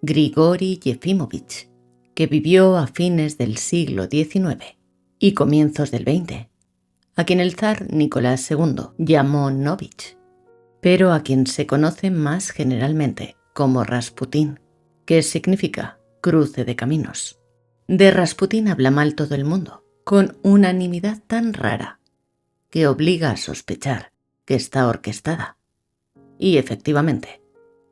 Grigori Yefimовich, que vivió a fines del siglo XIX y comienzos del XX, a quien el zar Nicolás II llamó Novich, pero a quien se conoce más generalmente como Rasputín, que significa cruce de caminos. De Rasputín habla mal todo el mundo, con unanimidad tan rara que obliga a sospechar que está orquestada. Y efectivamente,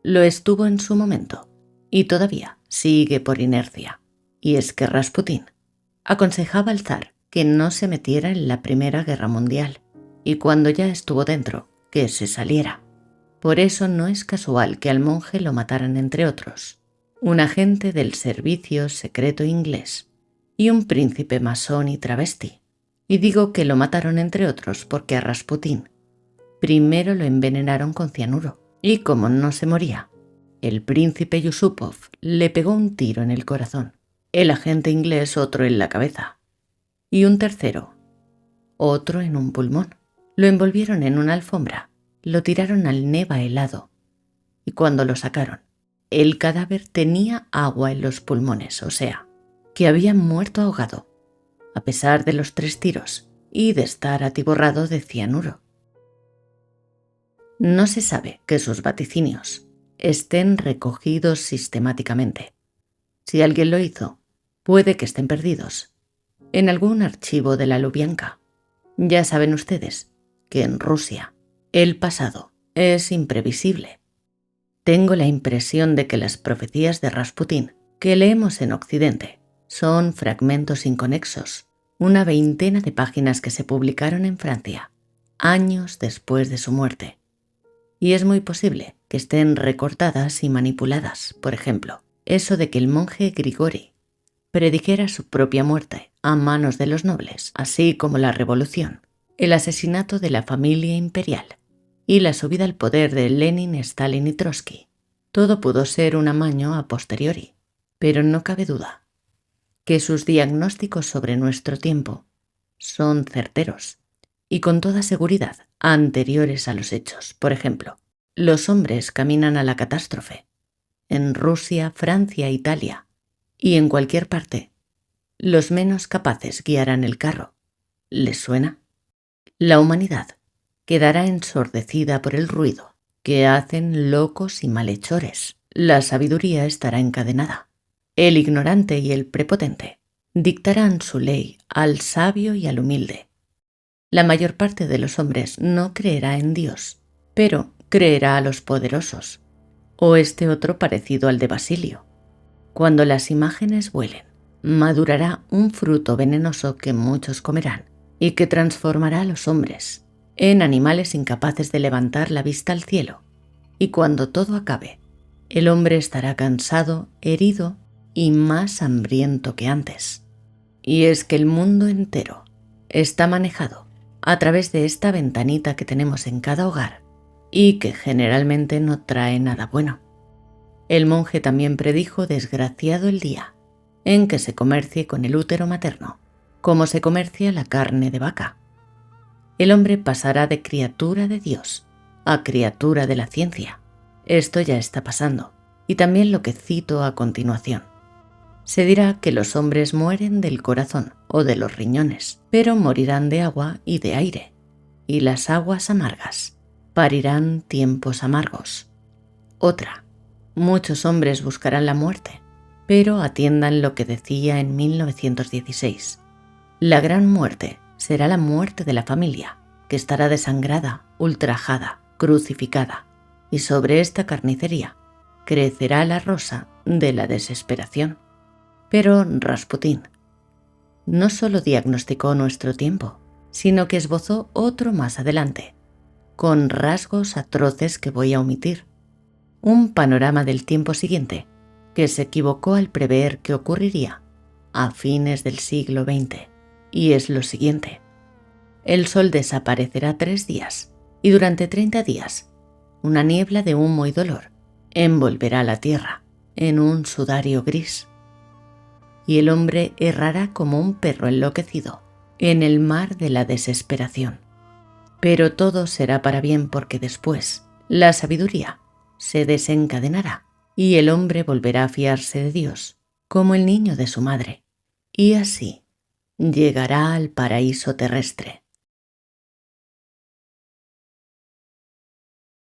lo estuvo en su momento y todavía sigue por inercia. Y es que Rasputín aconsejaba al zar que no se metiera en la Primera Guerra Mundial y cuando ya estuvo dentro, que se saliera. Por eso no es casual que al monje lo mataran entre otros, un agente del servicio secreto inglés y un príncipe masón y travesti. Y digo que lo mataron entre otros porque a Rasputín primero lo envenenaron con cianuro y como no se moría, el príncipe Yusupov le pegó un tiro en el corazón, el agente inglés otro en la cabeza y un tercero, otro en un pulmón. Lo envolvieron en una alfombra, lo tiraron al Neva helado y cuando lo sacaron, el cadáver tenía agua en los pulmones, o sea, que había muerto ahogado, a pesar de los 3 tiros y de estar atiborrado de cianuro. No se sabe que sus vaticinios estén recogidos sistemáticamente. Si alguien lo hizo, puede que estén perdidos en algún archivo de la Lubyanka. Ya saben ustedes que en Rusia el pasado es imprevisible. Tengo la impresión de que las profecías de Rasputín que leemos en Occidente son fragmentos inconexos, una veintena de páginas que se publicaron en Francia, años después de su muerte. Y es muy posible que estén recortadas y manipuladas, por ejemplo, eso de que el monje Grigori predijera su propia muerte a manos de los nobles, así como la revolución, el asesinato de la familia imperial y la subida al poder de Lenin, Stalin y Trotsky. Todo pudo ser un amaño a posteriori, pero no cabe duda que sus diagnósticos sobre nuestro tiempo son certeros y con toda seguridad anteriores a los hechos. Por ejemplo, los hombres caminan a la catástrofe. En Rusia, Francia, Italia y en cualquier parte, los menos capaces guiarán el carro. ¿Les suena? La humanidad quedará ensordecida por el ruido que hacen locos y malhechores. La sabiduría estará encadenada. El ignorante y el prepotente dictarán su ley al sabio y al humilde. La mayor parte de los hombres no creerá en Dios, pero creerá a los poderosos, o este otro parecido al de Basilio. Cuando las imágenes vuelen, madurará un fruto venenoso que muchos comerán y que transformará a los hombres en animales incapaces de levantar la vista al cielo. Y cuando todo acabe, el hombre estará cansado, herido y más hambriento que antes. Y es que el mundo entero está manejado a través de esta ventanita que tenemos en cada hogar y que generalmente no trae nada bueno. El monje también predijo desgraciado el día en que se comercie con el útero materno, como se comercia la carne de vaca. El hombre pasará de criatura de Dios a criatura de la ciencia. Esto ya está pasando, y también lo que cito a continuación. Se dirá que los hombres mueren del corazón o de los riñones, pero morirán de agua y de aire, y las aguas amargas parirán tiempos amargos. Otra, muchos hombres buscarán la muerte, pero atiendan lo que decía en 1916. La gran muerte será la muerte de la familia, que estará desangrada, ultrajada, crucificada, y sobre esta carnicería crecerá la rosa de la desesperación. Pero Rasputín no solo diagnosticó nuestro tiempo, sino que esbozó otro más adelante, con rasgos atroces que voy a omitir. Un panorama del tiempo siguiente que se equivocó al prever que ocurriría a fines del siglo XX. Y es lo siguiente. El sol desaparecerá 3 días y durante 30 días una niebla de humo y dolor envolverá la tierra en un sudario gris. Y el hombre errará como un perro enloquecido en el mar de la desesperación. Pero todo será para bien porque después la sabiduría se desencadenará y el hombre volverá a fiarse de Dios, como el niño de su madre, y así llegará al paraíso terrestre.